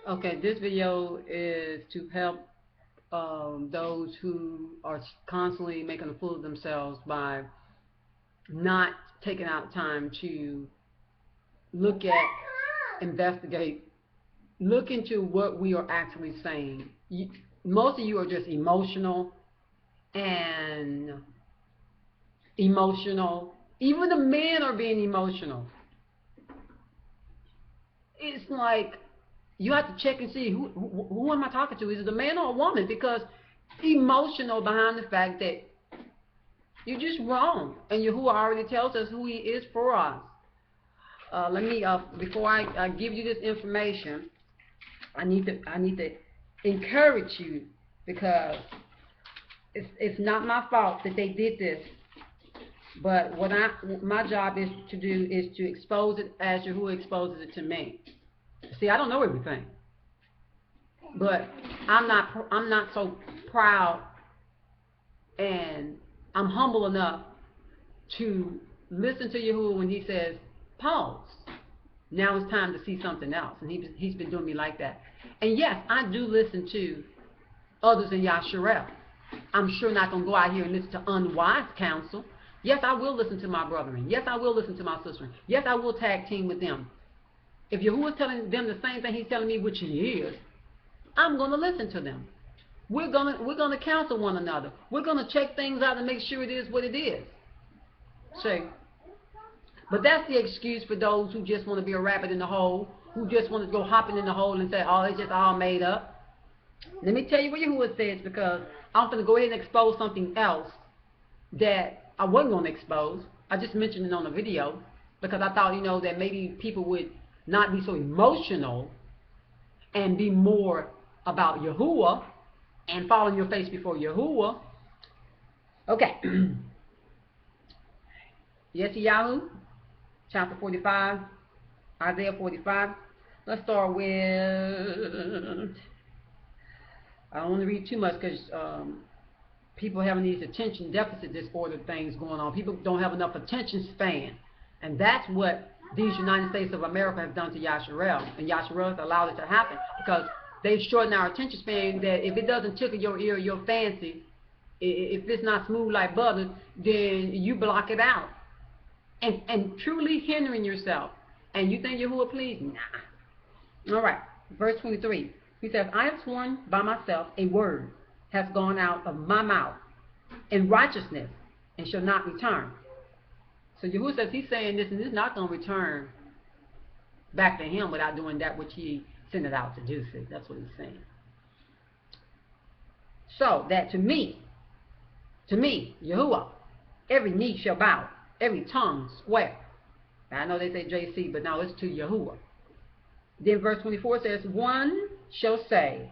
Okay, this video is to help those who are constantly making a fool of themselves by not taking out time to look at, investigate, look into what we are actually saying. Most of you are just and emotional. Even the men are being emotional. It's like you have to check and see who am I talking to? Is it a man or a woman? Because emotional behind the fact that you're just wrong, and Yahuwah already tells us who He is for us. Let me before I give you this information, I need to encourage you because it's not my fault that they did this. But what my job is to do is to expose it as Yahuwah exposes it to me. See, I don't know everything, but I'm not so proud, and I'm humble enough to listen to Yahuwah when He says, pause. Now it's time to see something else. And he's been doing me like that. And yes, I do listen to others in YAHUAH. I'm sure not going to go out here and listen to unwise counsel. Yes, I will listen to my brethren. Yes, I will listen to my sister. Yes, I will tag team with them. If Yahuwah is telling them the same thing He's telling me, which He is, I'm going to listen to them. We're gonna counsel one another. We're gonna check things out and make sure it is what it is. See? But that's the excuse for those who just want to be a rabbit in the hole, who just want to go hopping in the hole and say, oh, it's just all made up. Let me tell you what Yahuwah says, because I'm going to go ahead and expose something else that I wasn't going to expose. I just mentioned it on the video because I thought, that maybe people would not be so emotional and be more about Yahuwah and fall on your face before Yahuwah. Okay. YAHUAH, chapter 45, Isaiah 45. Let's start with, I don't want to read too much because people having these attention deficit disorder things going on. People don't have enough attention span. And that's what these United States of America have done to YAHUAH. And YAHUAH has allowed it to happen because they've shortened our attention span, that if it doesn't tickle your ear or your fancy, if it's not smooth like butter, then you block it out. And truly hindering yourself. And you think Yahuwah please? Nah. All right, verse 23. He says, I have sworn by myself, a word has gone out of my mouth in righteousness and shall not return. So Yahuwah says He's saying this, and it's not going to return back to Him without doing that which He sent it out to do. See, that's what He's saying. So that to me, Yahuwah, every knee shall bow, every tongue swear. Now, I know they say JC, but now it's to Yahuwah. Then verse 24 says, one shall say.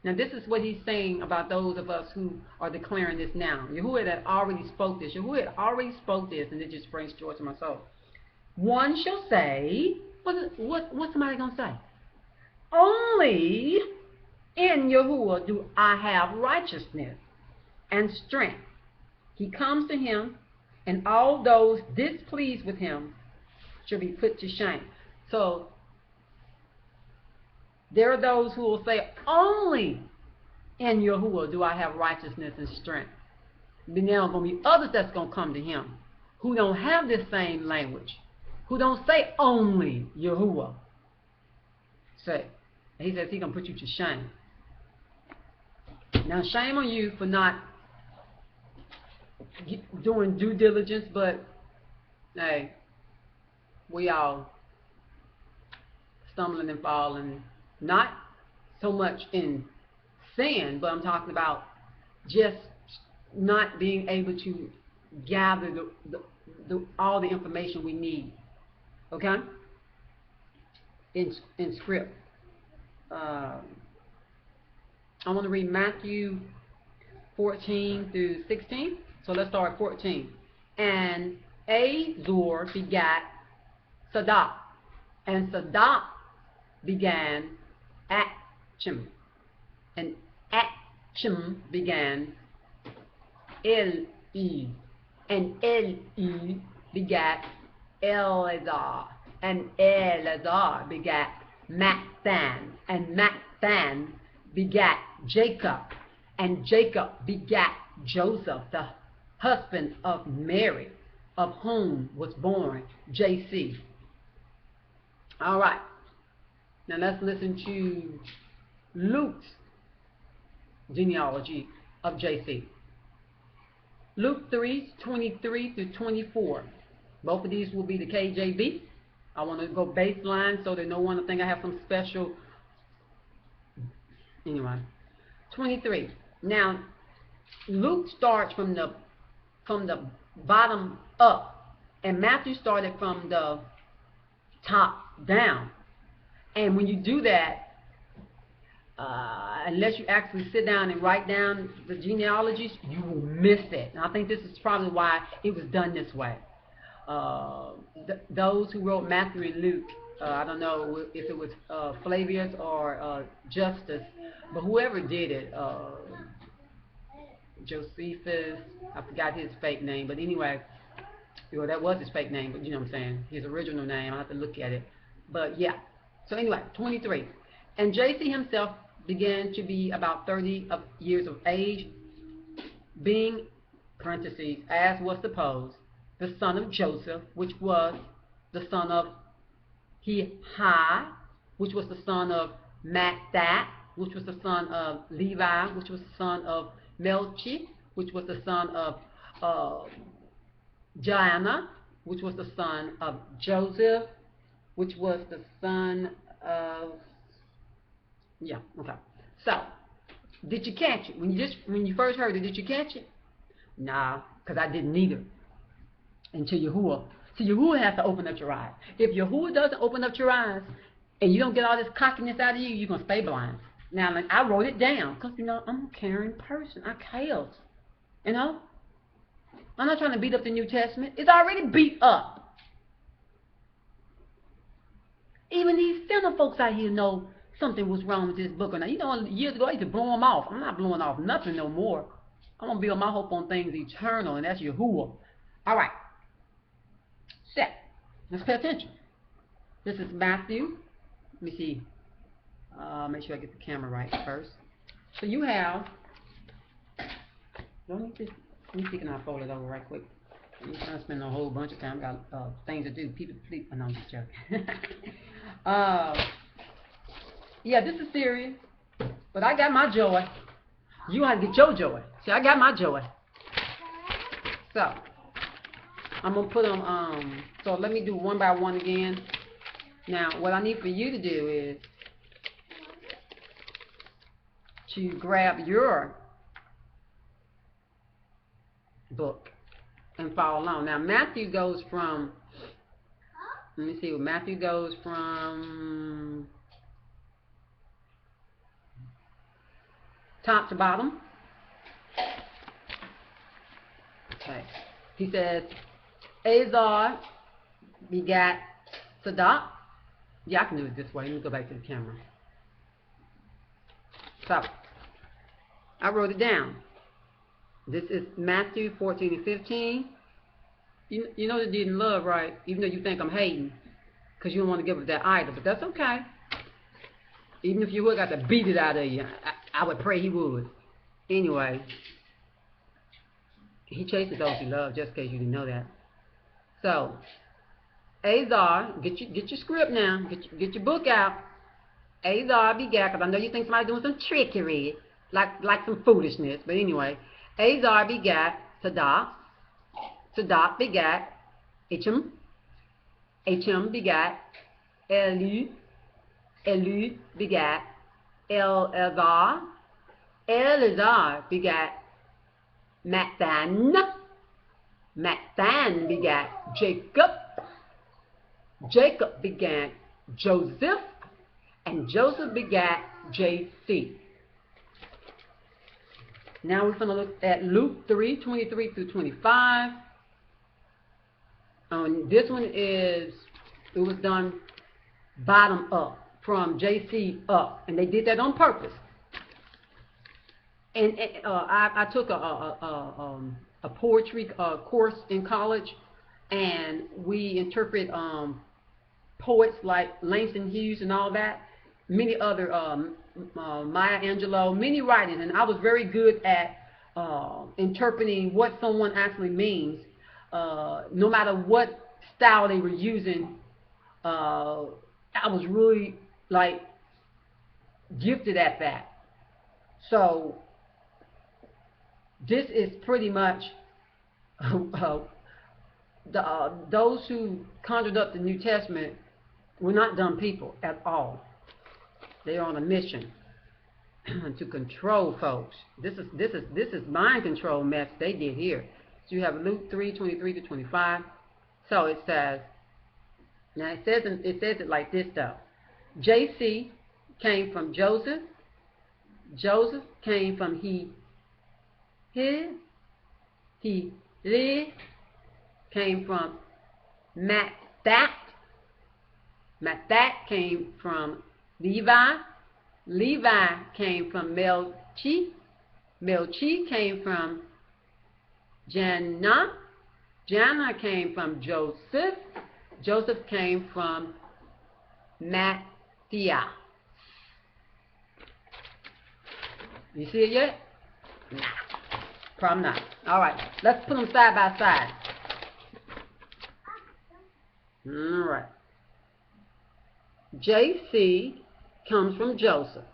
Now this is what He's saying about those of us who are declaring this now. Yahuwah had already spoke this. Yahuwah had already spoke this, and it just brings joy to my soul. One shall say, what's somebody going to say? Only in Yahuwah do I have righteousness and strength. He comes to Him, and all those displeased with Him shall be put to shame. So there are those who will say, only in Yahuwah do I have righteousness and strength. Then there are going to be others that's going to come to Him who don't have this same language, who don't say only Yahuwah. Say, He says He's going to put you to shame. Now, shame on you for not doing due diligence, but hey, we all stumbling and falling, not so much in sin, but I'm talking about just not being able to gather all the information we need, okay, in script. I want to read Matthew 14 through 16. So let's start at 14. And Azor begat Sadak, and Sadak began Achim, and Achim began Eli, and Eli begat Eleazar, and Eleazar begat Mathan, and Mathan begat Jacob, and Jacob begat Joseph, the husband of Mary, of whom was born JC. All right. Now let's listen to Luke's genealogy of JC. Luke 3:23 through 24. Both of these will be the KJV. I want to go baseline so that no one will think I have some special. Anyway, 23. Now, Luke starts from the bottom up, and Matthew started from the top down. And when you do that, unless you actually sit down and write down the genealogies, you will miss it. And I think this is probably why it was done this way. Those who wrote Matthew and Luke, I don't know if it was Flavius or Justus, but whoever did it, Josephus, I forgot his fake name, but anyway, well, that was his fake name, but you know what I'm saying, his original name, I'll have to look at it. But yeah, so anyway, 23. And JC himself began to be about 30 years of age, being, parentheses, as was supposed, the son of Joseph, which was the son of YAHUAH, which was the son of Mathat, which was the son of Levi, which was the son of Melchi, which was the son of Joanna, which was the son of Joseph, which was the son of, yeah, okay. So, did you catch it? When you first heard it, did you catch it? Nah, because I didn't either. Until Yahuwah. See, Yahuwah has to open up your eyes. If Yahuwah doesn't open up your eyes, and you don't get all this cockiness out of you, you're going to stay blind. Now, like, I wrote it down, because, you know, I'm a caring person. I care. You know? I'm not trying to beat up the New Testament. It's already beat up. Even these sinner folks out here know something was wrong with this book. Now, you know, years ago, I used to blow them off. I'm not blowing off nothing no more. I'm going to build my hope on things eternal, and that's Yahuwah. All right. Set. Let's pay attention. This is Matthew. Let me see. Make sure I get the camera right first. So you have. Let me see, can I fold it over right quick? I'm trying to spend a whole bunch of time. Got things to do. People sleep. Oh, no, I'm just joking. Yeah, this is serious. But I got my joy. You have to get your joy. See, I got my joy. So, I'm going to put them, so let me do one by one again. Now, what I need for you to do is to grab your book and follow along. Now, Matthew goes from, let me see, Matthew goes from top to bottom. Okay. He says, Azar begat Sadak. Yeah, I can do it this way. Let me go back to the camera. So, I wrote it down. This is Matthew 14 and 15. You know they didn't love, right? Even though you think I'm hating, because you don't want to give up that idol, but that's okay. Even if you would got to beat it out of you, I would pray he would. Anyway, he chases those he loves, just in case you didn't know that. So, Azar, get your script now. Get your book out. Azar begat, because I know you think somebody's doing some trickery, like some foolishness. But anyway, Azar begat Sadak. Sadak begat Ichem. Ichem begat Elu. Elu begat Eleazar. Eleazar begat Mathan. Mathan begat Jacob. Jacob begat Joseph. And Joseph begat JC. Now we're going to look at Luke 3:23 through 25. This one it was done bottom up, from JC up. And they did that on purpose. And I took a poetry course in college, and we interpret poets like Langston Hughes and all that, many other Maya Angelou, many writers, and I was very good at interpreting what someone actually means, no matter what style they were using. I was really like gifted at that. So this is pretty much those who conjured up the New Testament were not dumb people at all. They are on a mission to control folks. This is mind control mess they did here. So you have Luke 3:23-25. So it says, now it says it like this though. JC came from Joseph. Joseph came from He came from Mathat. Mathat came from Levi. Levi came from Melchi. Melchi came from Janna. Janna came from Joseph. Joseph came from Matthia. You see it yet? Nah. Probably not. All right. Let's put them side by side. All right. JC comes from Joseph.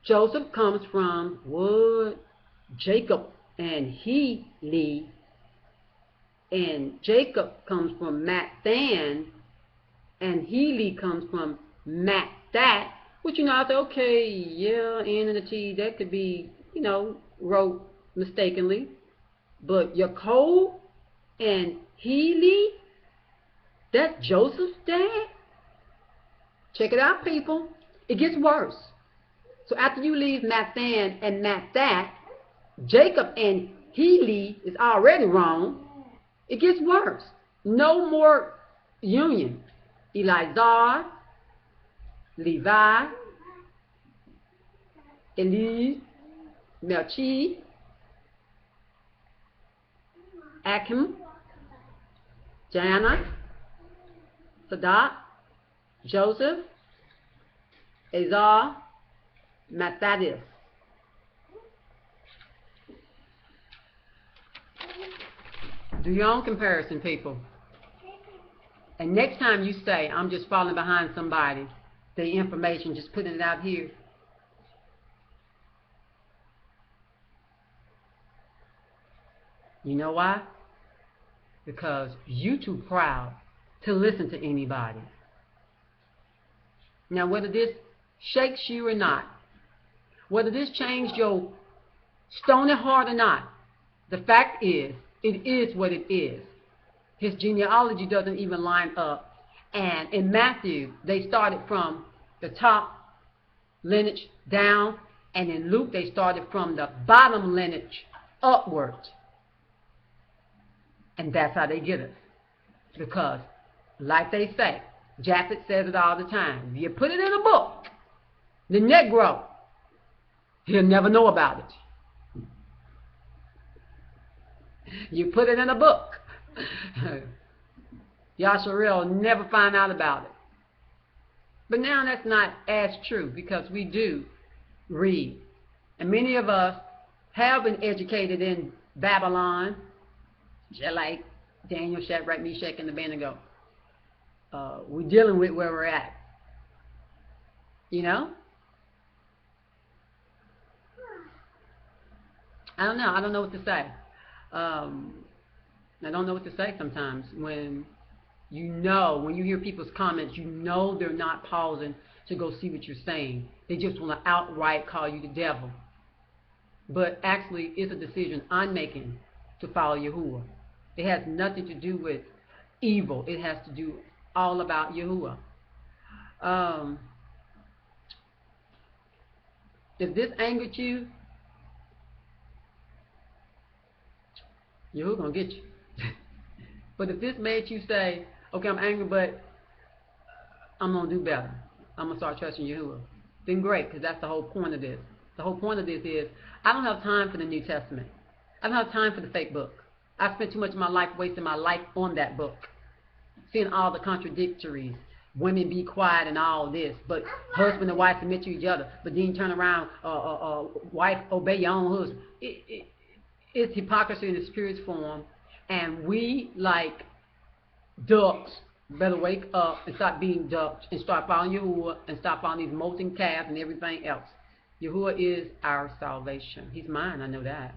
Joseph comes from what? Jacob and Heli. And Jacob comes from Mathan. And Heli comes from Mathat. Which, I say, okay, yeah, N and the T, that could be, wrote mistakenly. But Yaakov and Heli, that's Joseph's dad? Check it out, people. It gets worse. So after you leave Mathan and Mathat, Jacob and Heli is already wrong. It gets worse. No more union. Eleazar, Levi, Eli, Melchi, Achim, Janna, Sadat, Joseph, Azar, Matthias. Do your own comparison, people. And next time you say, I'm just falling behind somebody, the information, just putting it out here. You know why? Because you too proud to listen to anybody. Now, whether this shakes you or not, whether this changed your stony heart or not, the fact is, it is what it is. His genealogy doesn't even line up. And in Matthew, they started from the top lineage down, and in Luke, they started from the bottom lineage upward. And that's how they get us. Because, like they say, Japhet says it all the time. If you put it in a book, the Negro, he'll never know about it. You put it in a book, YAHUAH will never find out about it. But now that's not as true because we do read. And many of us have been educated in Babylon, just like Daniel, Shadrach, Meshach, and Abednego. We're dealing with where we're at. I don't know. I don't know what to say. I don't know what to say sometimes when when you hear people's comments, they're not pausing to go see what you're saying. They just want to outright call you the devil. But actually, it's a decision I'm making to follow Yahuwah. It has nothing to do with evil. It has to do all about Yahuwah. If this angered you, Yahuwah gonna get you. But if this made you say, okay, I'm angry, but I'm gonna do better, I'm gonna start trusting Yahuwah, then great, because that's the whole point of this. The whole point of this is, I don't have time for the New Testament. I don't have time for the fake book. I spent too much of my life wasting my life on that book. seeing all the contradictories. Women be quiet and all this, but husband and wife submit to each other. But then you turn around, wife obey your own husband. It's hypocrisy in its purest form, and we like ducks better wake up and stop being ducks and start following Yahuwah and stop following these molten calves and everything else. Yahuwah is our salvation. He's mine, I know that.